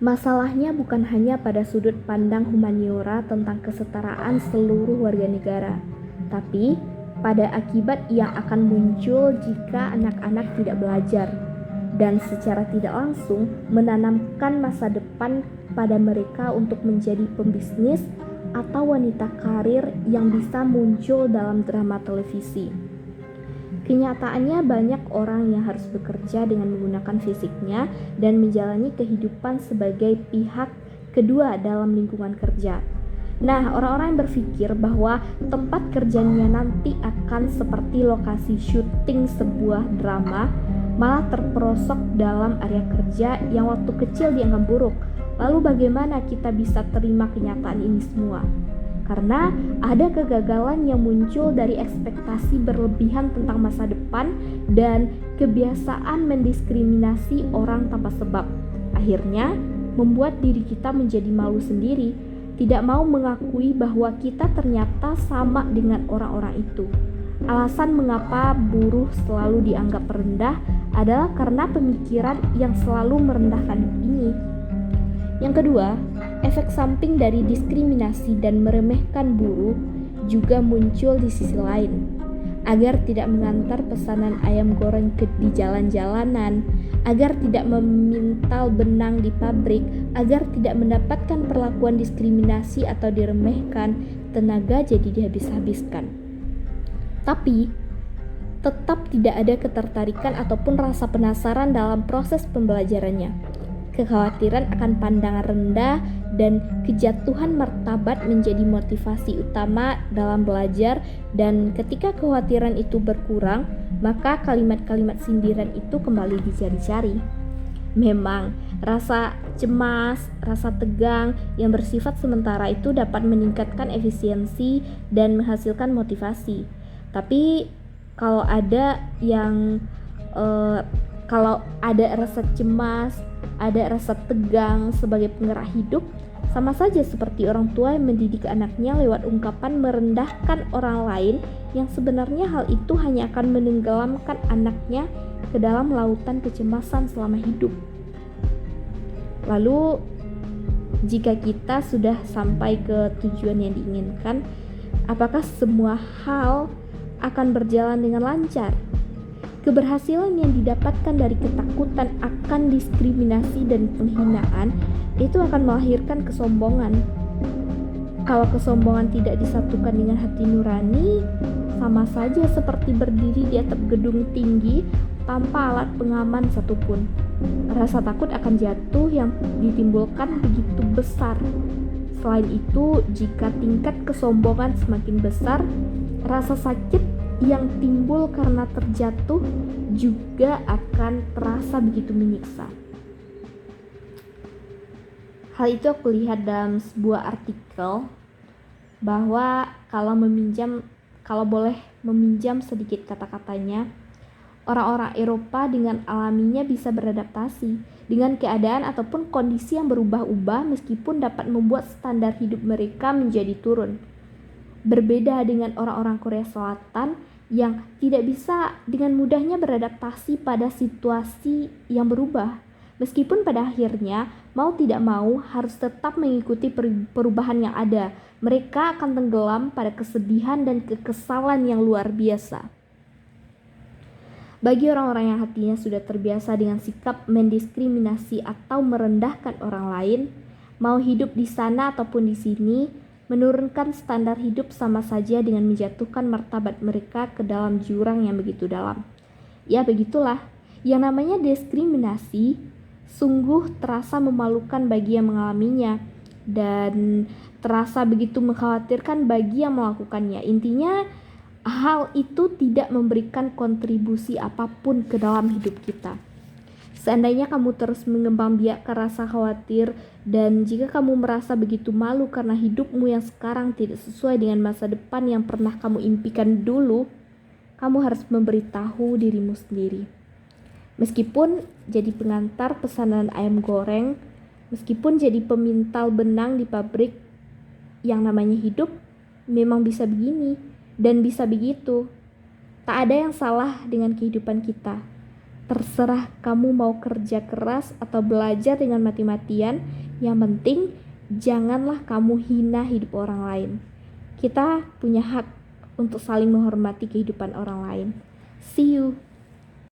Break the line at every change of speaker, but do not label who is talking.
Masalahnya bukan hanya pada sudut pandang humaniora tentang kesetaraan seluruh warga negara, tapi pada akibat yang akan muncul jika anak-anak tidak belajar dan secara tidak langsung menanamkan masa depan pada mereka untuk menjadi pembisnis atau wanita karir yang bisa muncul dalam drama televisi. Kenyataannya banyak orang yang harus bekerja dengan menggunakan fisiknya dan menjalani kehidupan sebagai pihak kedua dalam lingkungan kerja. Nah, orang-orang yang berpikir bahwa tempat kerjanya nanti akan seperti lokasi syuting sebuah drama malah terperosok dalam area kerja yang waktu kecil dianggap buruk. Lalu bagaimana kita bisa terima kenyataan ini semua? Karena ada kegagalan yang muncul dari ekspektasi berlebihan tentang masa depan dan kebiasaan mendiskriminasi orang tanpa sebab. Akhirnya, membuat diri kita menjadi malu sendiri, tidak mau mengakui bahwa kita ternyata sama dengan orang-orang itu. Alasan mengapa buruh selalu dianggap rendah adalah karena pemikiran yang selalu merendahkan ini. Yang kedua, efek samping dari diskriminasi dan meremehkan buruh juga muncul di sisi lain. Agar tidak mengantar pesanan ayam goreng di jalan-jalanan, agar tidak memintal benang di pabrik, agar tidak mendapatkan perlakuan diskriminasi atau diremehkan, tenaga jadi dihabis-habiskan. Tapi, tetap tidak ada ketertarikan ataupun rasa penasaran dalam proses pembelajarannya. Kekhawatiran akan pandangan rendah dan kejatuhan martabat menjadi motivasi utama dalam belajar, dan ketika kekhawatiran itu berkurang, maka kalimat-kalimat sindiran itu kembali dicari-cari. Memang, rasa cemas, rasa tegang yang bersifat sementara itu dapat meningkatkan efisiensi dan menghasilkan motivasi. Tapi kalau ada rasa cemas, ada rasa tegang sebagai penggerak hidup, sama saja seperti orang tua yang mendidik anaknya lewat ungkapan merendahkan orang lain, yang sebenarnya hal itu hanya akan menenggelamkan anaknya ke dalam lautan kecemasan selama hidup. Lalu, jika kita sudah sampai ke tujuan yang diinginkan, apakah semua hal akan berjalan dengan lancar? Keberhasilan yang didapatkan dari ketakutan akan diskriminasi dan penghinaan itu akan melahirkan kesombongan. Kalau kesombongan tidak disatukan dengan hati nurani, sama saja seperti berdiri di atap gedung tinggi tanpa alat pengaman satupun. Rasa takut akan jatuh yang ditimbulkan begitu besar. Selain itu, jika tingkat kesombongan semakin besar, rasa sakit yang timbul karena terjatuh juga akan terasa begitu menyiksa. Hal itu aku lihat dalam sebuah artikel bahwa kalau boleh meminjam sedikit kata-katanya, orang-orang Eropa dengan alaminya bisa beradaptasi dengan keadaan ataupun kondisi yang berubah-ubah meskipun dapat membuat standar hidup mereka menjadi turun. Berbeda dengan orang-orang Korea Selatan yang tidak bisa dengan mudahnya beradaptasi pada situasi yang berubah. Meskipun pada akhirnya mau tidak mau harus tetap mengikuti perubahan yang ada, mereka akan tenggelam pada kesedihan dan kekesalan yang luar biasa. Bagi orang-orang yang hatinya sudah terbiasa dengan sikap mendiskriminasi atau merendahkan orang lain, mau hidup di sana ataupun di sini, menurunkan standar hidup sama saja dengan menjatuhkan martabat mereka ke dalam jurang yang begitu dalam. Ya begitulah, yang namanya diskriminasi sungguh terasa memalukan bagi yang mengalaminya dan terasa begitu mengkhawatirkan bagi yang melakukannya. Intinya, hal itu tidak memberikan kontribusi apapun ke dalam hidup kita. Seandainya kamu terus mengembangbiakkan rasa khawatir dan jika kamu merasa begitu malu karena hidupmu yang sekarang tidak sesuai dengan masa depan yang pernah kamu impikan dulu, kamu harus memberitahu dirimu sendiri. Meskipun jadi pengantar pesanan ayam goreng, meskipun jadi pemintal benang di pabrik, yang namanya hidup memang bisa begini dan bisa begitu. Tak ada yang salah dengan kehidupan kita. Terserah kamu mau kerja keras atau belajar dengan mati-matian, yang penting janganlah kamu hina hidup orang lain. Kita punya hak untuk saling menghormati kehidupan orang lain. See you.